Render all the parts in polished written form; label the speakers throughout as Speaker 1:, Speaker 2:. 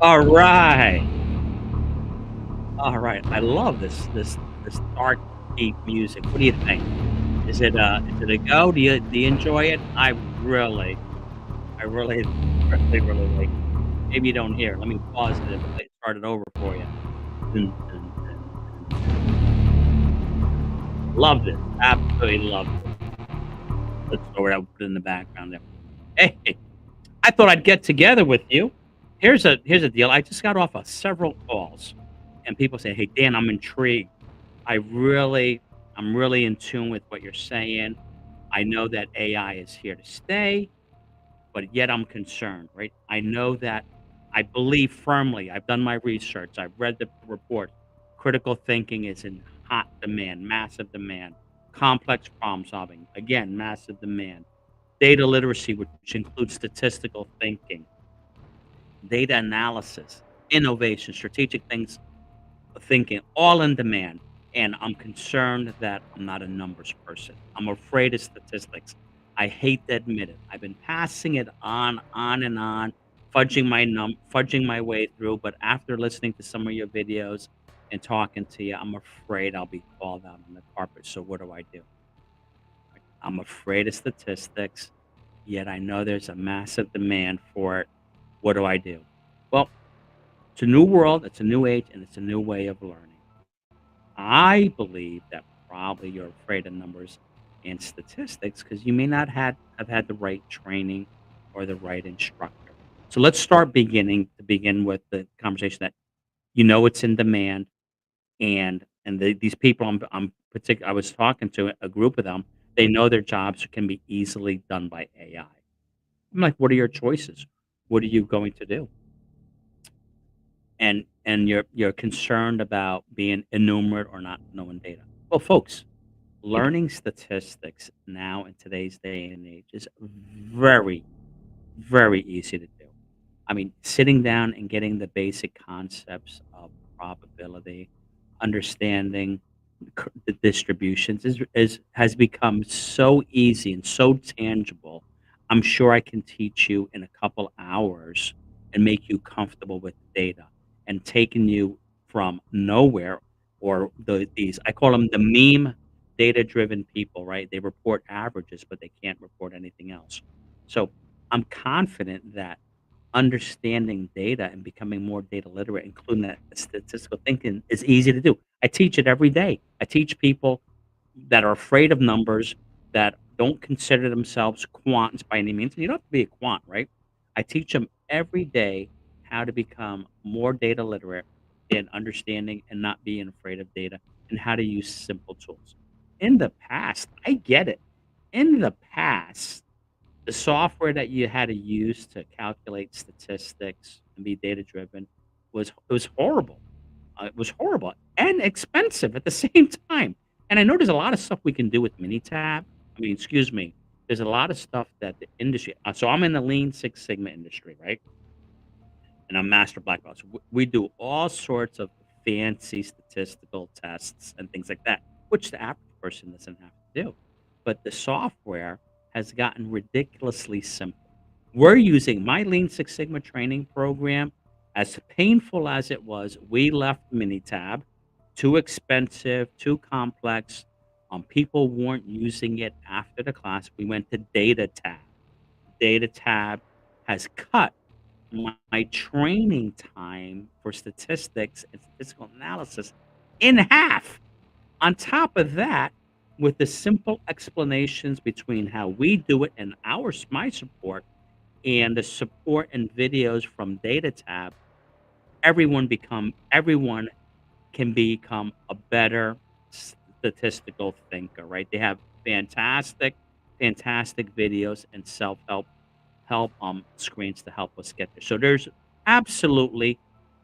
Speaker 1: All right. All right. I love this dark, deep music. What do you think? Is it a go? Do you enjoy it? I really, really like it. Maybe you don't hear it. Let me pause it and start it over for you. Dun, dun, dun, dun, dun. Love this. Absolutely love this. Let's throw it out, put it in the background there. Hey, I thought I'd get together with you. Here's a deal. I just got off of several calls, and people say, "Hey, Dan, I'm intrigued. I really I'm really in tune with what you're saying. I know that AI is here to stay, but yet I'm concerned, right? I know that I believe firmly. I've done my research. I've read the report. Critical thinking is in hot demand, massive demand. Complex problem solving, again, massive demand. Data literacy, which includes statistical thinking, data analysis, innovation, strategic things thinking, all in demand. And I'm concerned that I'm not a numbers person. I'm afraid of statistics. I hate to admit it. I've been passing it on and on, fudging my way through. But after listening to some of your videos and talking to you, I'm afraid I'll be called out on the carpet. So what do I do? I'm afraid of statistics, yet I know there's a massive demand for it. What do I do? Well, it's a new world, it's a new age, and it's a new way of learning. I believe that probably you're afraid of numbers and statistics because you may not have had the right training or the right instructor. So let's start beginning to begin with the conversation that you know it's in demand and these people I was talking to a group of them. They know their jobs can be easily done by AI. I'm like, what are your choices? What are you going to do? And you're concerned about being enumerate or not knowing data. Well, folks, learning statistics now in today's day and age is very, very easy to do. I mean, sitting down and getting the basic concepts of probability, understanding the distributions is has become so easy and so tangible. I'm sure I can teach you in a couple hours and make you comfortable with the data and taking you from nowhere or these I call them the meme data driven people, right? They report averages, but they can't report anything else. So I'm confident that understanding data and becoming more data literate, including that statistical thinking, is easy to do. I teach it every day. I teach people that are afraid of numbers, that don't consider themselves quants by any means. And you don't have to be a quant, right? I teach them every day how to become more data literate in understanding and not being afraid of data and how to use simple tools. In the past, I get it. In the past, the software that you had to use to calculate statistics and be data driven was horrible. It was horrible and expensive at the same time. And I know there's a lot of stuff we can do with Minitab. I mean, excuse me. There's a lot of stuff that the industry. So I'm in the Lean Six Sigma industry, right? And I'm master black belt. So we do all sorts of fancy statistical tests and things like that, which the average person doesn't have to do. But the software has gotten ridiculously simple. We're using my Lean Six Sigma training program. As painful as it was, we left Minitab. Too expensive, too complex. People weren't using it after the class. We went to DataTab. DataTab has cut my training time for statistics and statistical analysis in half. On top of that, with the simple explanations between how we do it and my support and the support and videos from DataTab, everyone can become a better statistical thinker, right? They have fantastic videos and help screens to help us get there. So there's absolutely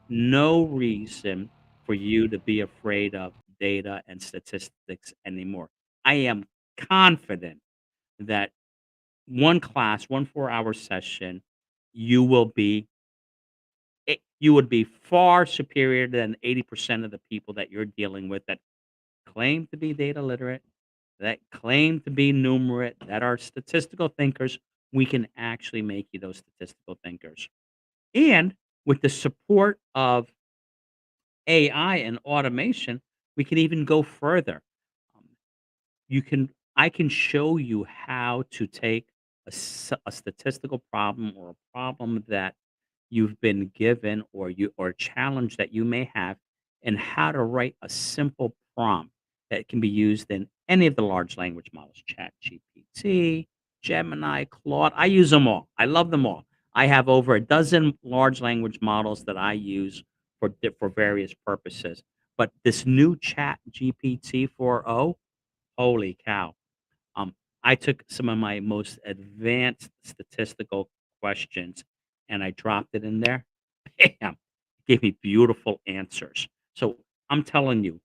Speaker 1: no reason for you to be afraid of data and statistics anymore. I am confident that one class, one 4-hour session, you will be you would be far superior than 80% of the people that you're dealing with that claim to be data literate, that claim to be numerate, that are statistical thinkers. We can actually make you those statistical thinkers. And With the support of AI and automation, we can even go further. Um, you can I can show you how to take a statistical problem or a problem that you've been given or a challenge that you may have and how to write a simple prompt that can be used in any of the large language models, ChatGPT, Gemini, Claude. I use them all. I love them all. I have over a dozen large language models that I use for various purposes. But this new Chat GPT 4.0, holy cow. Um, I took some of my most advanced statistical questions and I dropped it in there. Bam! Gave me beautiful answers. So I'm telling you,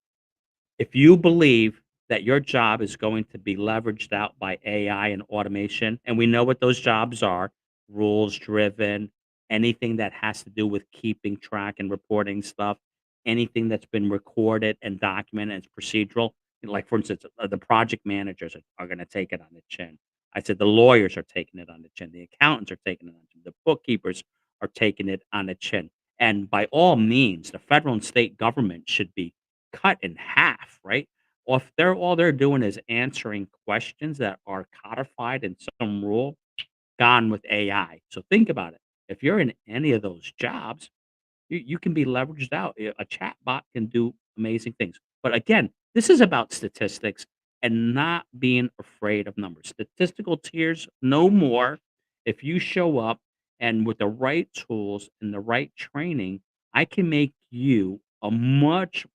Speaker 1: if you believe that your job is going to be leveraged out by AI and automation, and we know what those jobs are, rules driven, anything that has to do with keeping track and reporting stuff, anything that's been recorded and documented as procedural. Like, for instance, the project managers are going to take it on the chin. I said the lawyers are taking it on the chin. The accountants are taking it on the chin. The bookkeepers are taking it on the chin. And by all means, the federal and state government should be cut in half, right? Or if they're doing is answering questions that are codified in some rule, gone with AI. So think about it. If you're in any of those jobs, you can be leveraged out. A chat bot can do amazing things. But again, this is about statistics and not being afraid of numbers. Statistical tiers, no more. If you show up and with the right tools and the right training, I can make you a much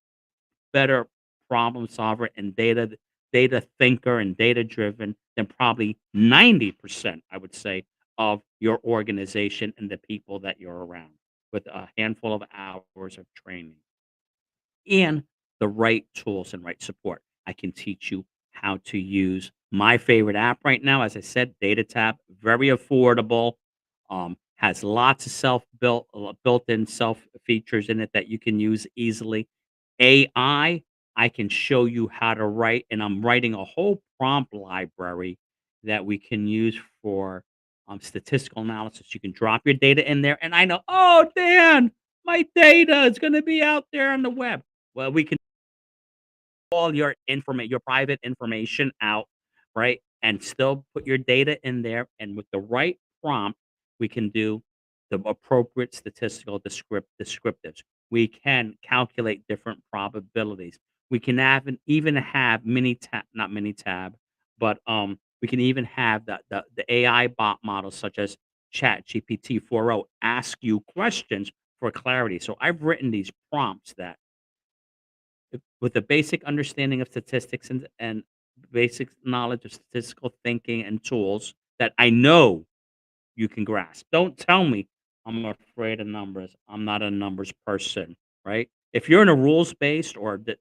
Speaker 1: better problem solver and data thinker and data driven than probably 90%, I would say, of your organization and the people that you're around with a handful of hours of training and the right tools and right support. I can teach you how to use my favorite app right now, as I said, DataTab, very affordable, has lots of built-in self features in it that you can use easily. I can show you how to write, and I'm writing a whole prompt library that we can use for statistical analysis. You can drop your data in there, and I know, oh, Dan, my data is going to be out there on the web. Well, we can all your private information out, right? And still put your data in there, and with the right prompt, we can do the appropriate statistical descriptives. We can calculate different probabilities. We can have even have Minitab, not Minitab, but we can even have the AI bot models such as ChatGPT 4.0 ask you questions for clarity. So I've written these prompts that with a basic understanding of statistics and basic knowledge of statistical thinking and tools that I know you can grasp. Don't tell me I'm afraid of numbers. I'm not a numbers person, right? If you're in a rules based or the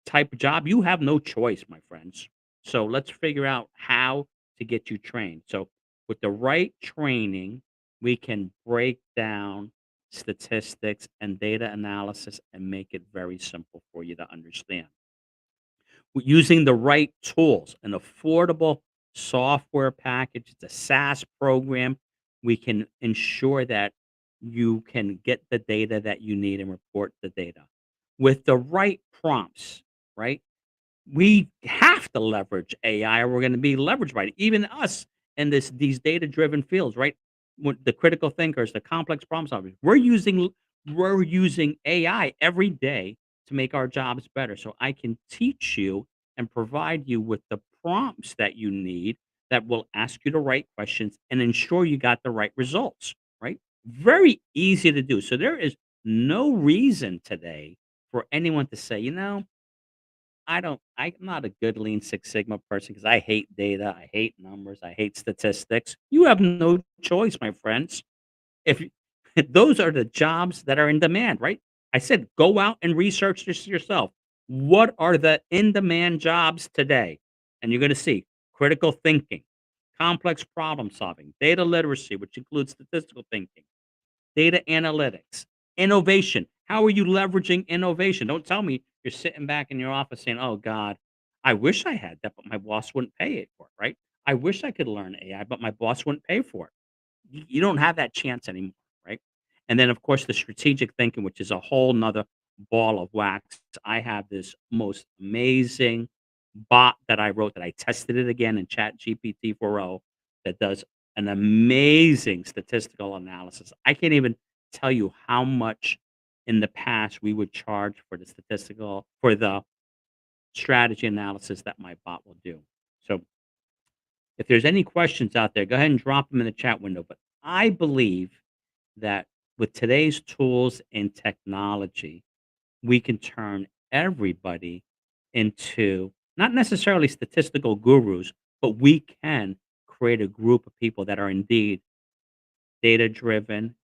Speaker 1: type of job, you have no choice, my friends. So let's figure out how to get you trained. So with the right training, we can break down statistics and data analysis and make it very simple for you to understand using the right tools, an affordable software package, it's a SaaS program. We can ensure that you can get the data that you need and report the data with the right prompts, right? We have to leverage AI or we're going to be leveraged by it. Even us in these data driven fields, right? The critical thinkers, the complex problem solvers, we're using AI every day to make our jobs better. So I can teach you and provide you with the prompts that you need that will ask you the right questions and ensure you got the right results, right? Very easy to do. So there is no reason today for anyone to say, I'm not a good Lean Six Sigma person because I hate data, I hate numbers, I hate statistics. You have no choice, my friends. If you those are the jobs that are in demand, right? I said, go out and research this yourself. What are the in-demand jobs today? And you're gonna see critical thinking, complex problem solving, data literacy, which includes statistical thinking, data analytics, innovation. How are you leveraging innovation? Don't tell me you're sitting back in your office saying, "Oh God, I wish I had that, but my boss wouldn't pay it for it." Right? I wish I could learn AI, but my boss wouldn't pay for it. You don't have that chance anymore, right? And then, of course, the strategic thinking, which is a whole nother ball of wax. I have this most amazing bot that I wrote that I tested it again in Chat GPT 4.0 that does an amazing statistical analysis. I can't even tell you how much in the past we would charge for the strategy analysis that my bot will do. So if there's any questions out there, go ahead and drop them in the chat window. But I believe that with today's tools and technology, we can turn everybody into not necessarily statistical gurus, but we can create a group of people that are indeed data driven,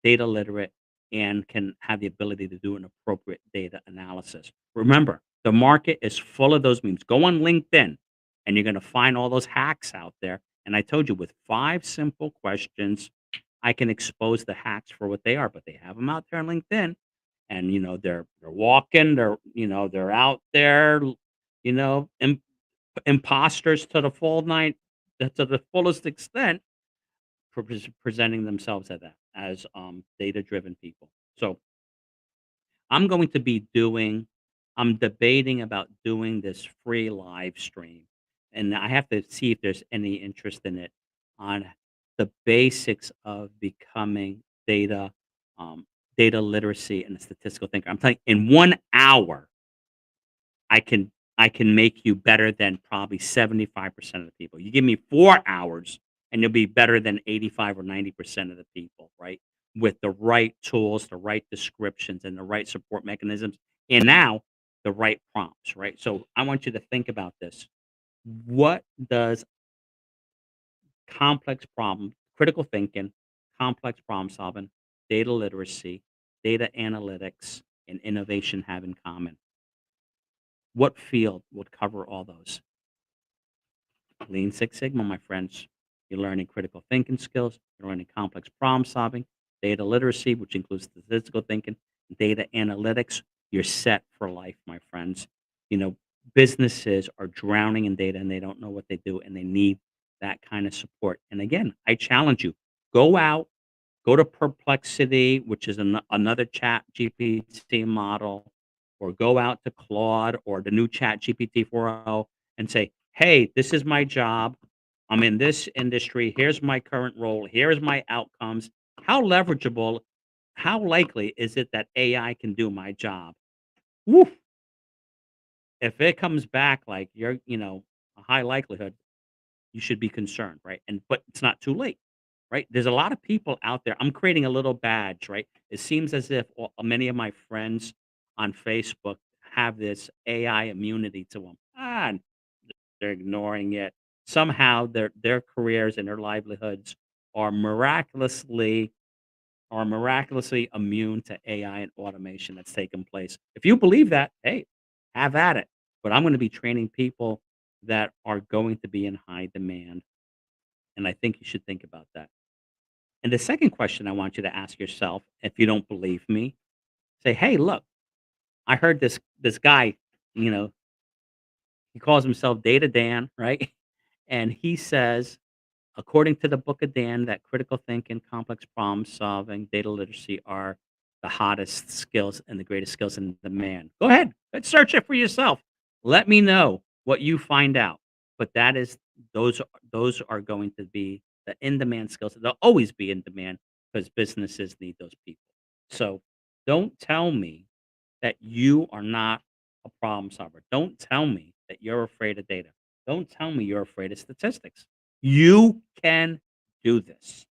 Speaker 1: data literate, and can have the ability to do an appropriate data analysis. Remember, the market is full of those memes. Go on LinkedIn and you're going to find all those hacks out there. And I told you with 5 simple questions, I can expose the hacks for what they are, but they have them out there on LinkedIn. And they're walking, they're out there, imposters to the full night, to the fullest extent, presenting themselves as data driven people. So I'm going to be doing I'm debating about doing this free live stream, and I have to see if there's any interest in it on the basics of becoming um, data literacy and a statistical thinker. I'm telling you, in 1 hour, I can I can make you better than probably 75% of the people. You give me 4 hours and you'll be better than 85 or 90% of the people, right? With the right tools, the right descriptions, and the right support mechanisms, and now the right prompts, right? So I want you to think about this. What does critical thinking, complex problem solving, data literacy, data analytics, and innovation have in common? What field would cover all those? Lean Six Sigma, my friends. You're learning critical thinking skills, you're learning complex problem solving, data literacy, which includes statistical thinking, data analytics. You're set for life, my friends. You know, businesses are drowning in data and they don't know what they do and they need that kind of support. And again, I challenge you, go out, go to Perplexity, which is another Chat GPT model, or go out to Claude or the new Chat GPT 4.0 and say, hey, this is my job. I'm in this industry. Here's my current role. Here's my outcomes. How leverageable, how likely is it that AI can do my job? Woof. If it comes back like a high likelihood, you should be concerned, right? But it's not too late, right? There's a lot of people out there. I'm creating a little badge, right? It seems as if many of my friends on Facebook have this AI immunity to them. They're ignoring it. Somehow their careers and their livelihoods are miraculously immune to AI and automation that's taken place. If you believe that, hey, have at it. But I'm going to be training people that are going to be in high demand. And I think you should think about that. And the second question I want you to ask yourself, if you don't believe me, say, hey, look, I heard this guy, you know, he calls himself Data Dan, right? And he says, according to the book of Dan, that critical thinking, complex problem solving, data literacy are the hottest skills and the greatest skills in demand. Go ahead, let's search it for yourself. Let me know what you find out. But those are going to be the in demand skills. They'll always be in demand because businesses need those people. So don't tell me that you are not a problem solver. Don't tell me that you're afraid of data. Don't tell me you're afraid of statistics. You can do this.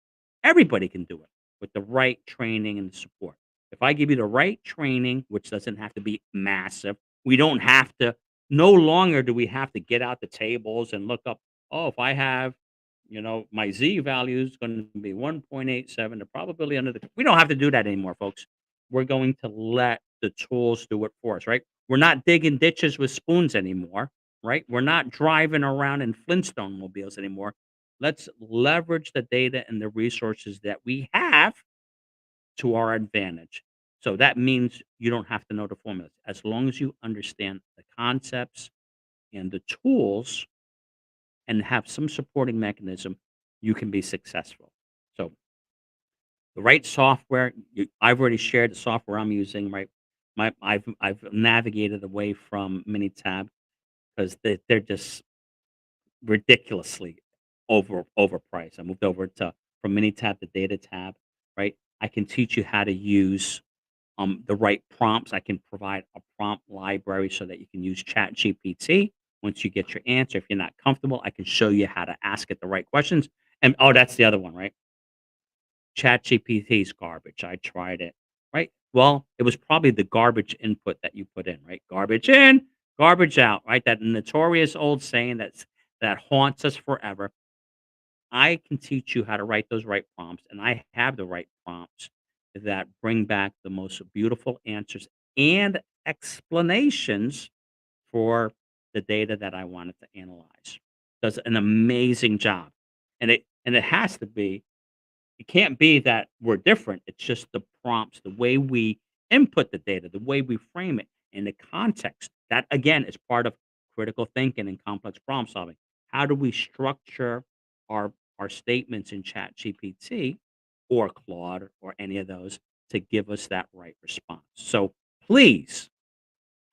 Speaker 1: Everybody can do it with the right training and support. If I give you the right training, which doesn't have to be massive, we don't have to, no longer do we have to get out the tables and look up, oh, if I have, my Z value is going to be 1.87, the probability under we don't have to do that anymore, folks. We're going to let the tools do it for us, right? We're not digging ditches with spoons anymore, right? We're not driving around in Flintstone mobiles anymore. Let's leverage the data and the resources that we have to our advantage. So that means you don't have to know the formulas. As long as you understand the concepts and the tools and have some supporting mechanism, you can be successful. So The right software, I've already shared the software I'm using, right? I've navigated away from Minitab because they're just ridiculously overpriced. I moved over to from Minitab to DataTab, right? I can teach you how to use the right prompts. I can provide a prompt library so that you can use Chat GPT. Once you get your answer, if you're not comfortable, I can show you how to ask it the right questions. And oh, that's the other one, right? Chat GPT's garbage. I tried it, right? Well, it was probably the garbage input that you put in, right? Garbage in, garbage out, right? That notorious old saying that haunts us forever. I can teach you how to write those right prompts, and I have the right prompts that bring back the most beautiful answers and explanations for the data that I wanted to analyze. Does an amazing job. And it has to be it can't be that we're different. It's just the prompts, the way we input the data, the way we frame it, and the context. That again is part of critical thinking and complex problem solving. How do we structure our statements in Chat GPT or Claude or any of those to give us that right response? So please,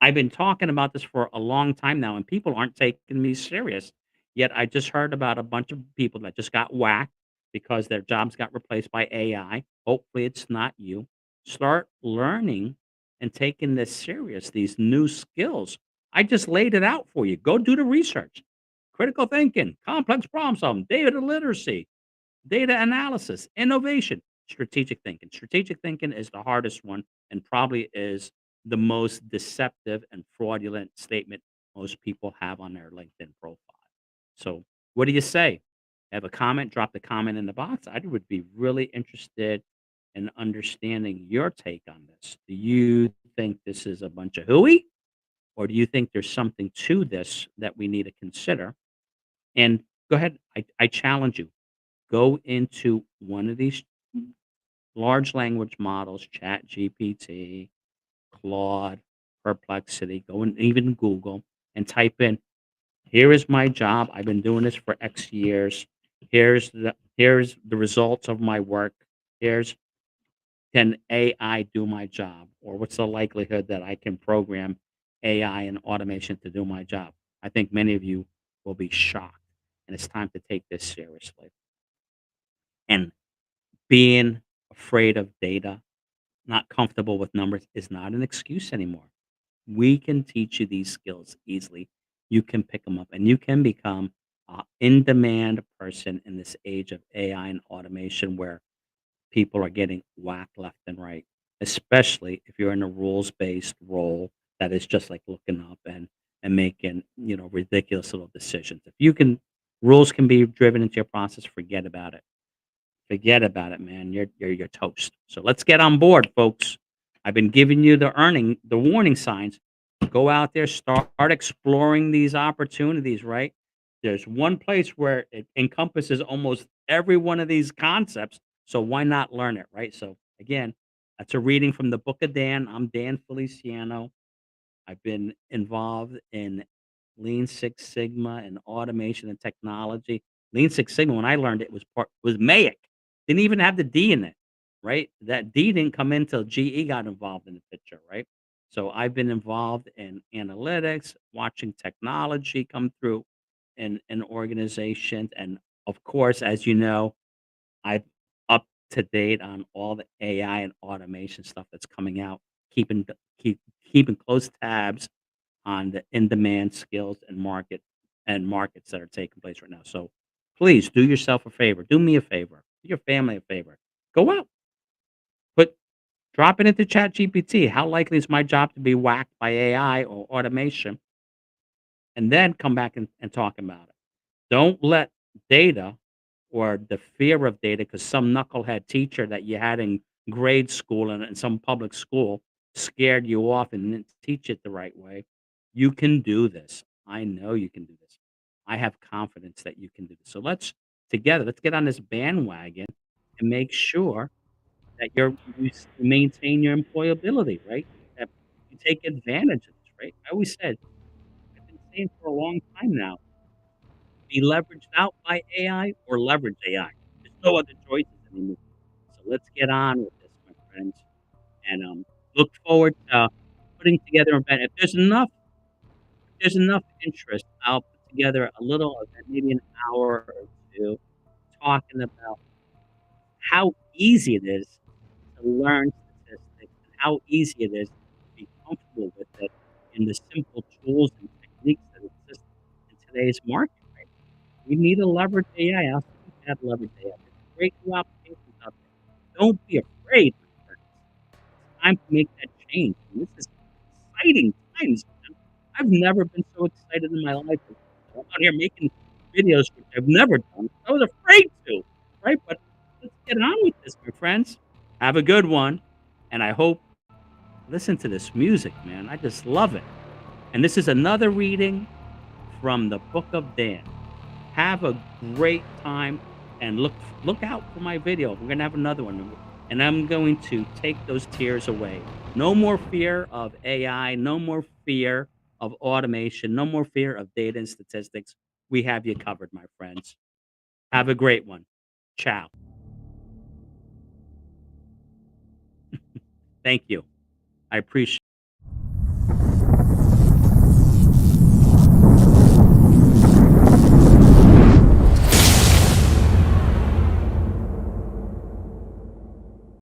Speaker 1: I've been talking about this for a long time now, and people aren't taking me serious. Yet I just heard about a bunch of people that just got whacked because their jobs got replaced by AI. Hopefully, it's not you. Start learning and taking this serious, these new skills. I just laid it out for you. Go do the research. Critical thinking, complex problem solving, data literacy, data analysis, innovation, strategic thinking. Strategic thinking is the hardest one and probably is the most deceptive and fraudulent statement most people have on their LinkedIn profile. So, what do you say? Have a comment, drop the comment in the box. I would be really interested in understanding your take on this. Do you think this is a bunch of hooey, or do you think there's something to this that we need to consider? And go ahead, I challenge you. Go into one of these large language models, Chat GPT, Claude, Perplexity, go and even Google and type in, here is my job. I've been doing this for X years. Here's the results of my work. Here's can AI do my job? Or what's the likelihood that I can program AI and automation to do my job? I think many of you will be shocked. And it's time to take this seriously. And being afraid of data, not comfortable with numbers is not an excuse anymore. We can teach you these skills easily. You can pick them up and you can become an in demand person in this age of AI and automation where people are getting whacked left and right, especially if you're in a rules based role that is just like looking up and making, ridiculous little decisions. If you can, rules can be driven into your process, forget about it. Forget about it, man. You're toast. So let's get on board, folks. I've been giving you the warning signs. Go out there, start exploring these opportunities, right? There's one place where it encompasses almost every one of these concepts. So why not learn it, right? So again, that's a reading from the Book of Dan. I'm Dan Feliciano. I've been involved in Lean Six Sigma and automation and technology. Lean Six Sigma, when I learned it, was Mayic. Didn't even have the D in it, right? That D didn't come in till GE got involved in the picture, right? So I've been involved in analytics, watching technology come through in organizations, and of course, as you know, I'm up to date on all the AI and automation stuff that's coming out, keeping keeping close tabs on the in-demand skills and markets that are taking place right now. So please do yourself a favor. Do me a favor. Do your family a favor. Go out. Put drop it into Chat GPT. How likely is my job to be whacked by AI or automation? And then come back and talk about it. Don't let data or the fear of data, because some knucklehead teacher that you had in grade school and in some public school scared you off and didn't teach it the right way. You can do this. I know you can do this. I have confidence that you can do this. So let's get on this bandwagon and make sure that you maintain your employability, right? That you take advantage of this, right? I always said, I've been saying for a long time now, be leveraged out by AI or leverage AI. There's no other choices anymore. So let's get on with this, my friends, and look forward to putting together an event. If there's enough interest, I'll put together a little event, maybe an hour or two, talking about how easy it is to learn statistics and how easy it is to be comfortable with it and the simple tools and techniques that exist in today's market. Right? We need to leverage AI. I also think we have to leverage AI. There's great new applications out there. Don't be afraid, my friends. It's time to make that change. And this is exciting times, man. I've never been so excited in my life. I'm out here making videos, which I've never done. I was afraid to, right? But let's get on with this, my friends. Have a good one. And I hope, listen to this music, man. I just love it. And this is another reading from the Book of Dan. Have a great time and look out for my video. We're gonna have another one, and I'm going to take those tears away. No more fear of AI, no more fear of automation, no more fear of data and statistics. We have you covered, my friends. Have a great one. Ciao. Thank you. I appreciate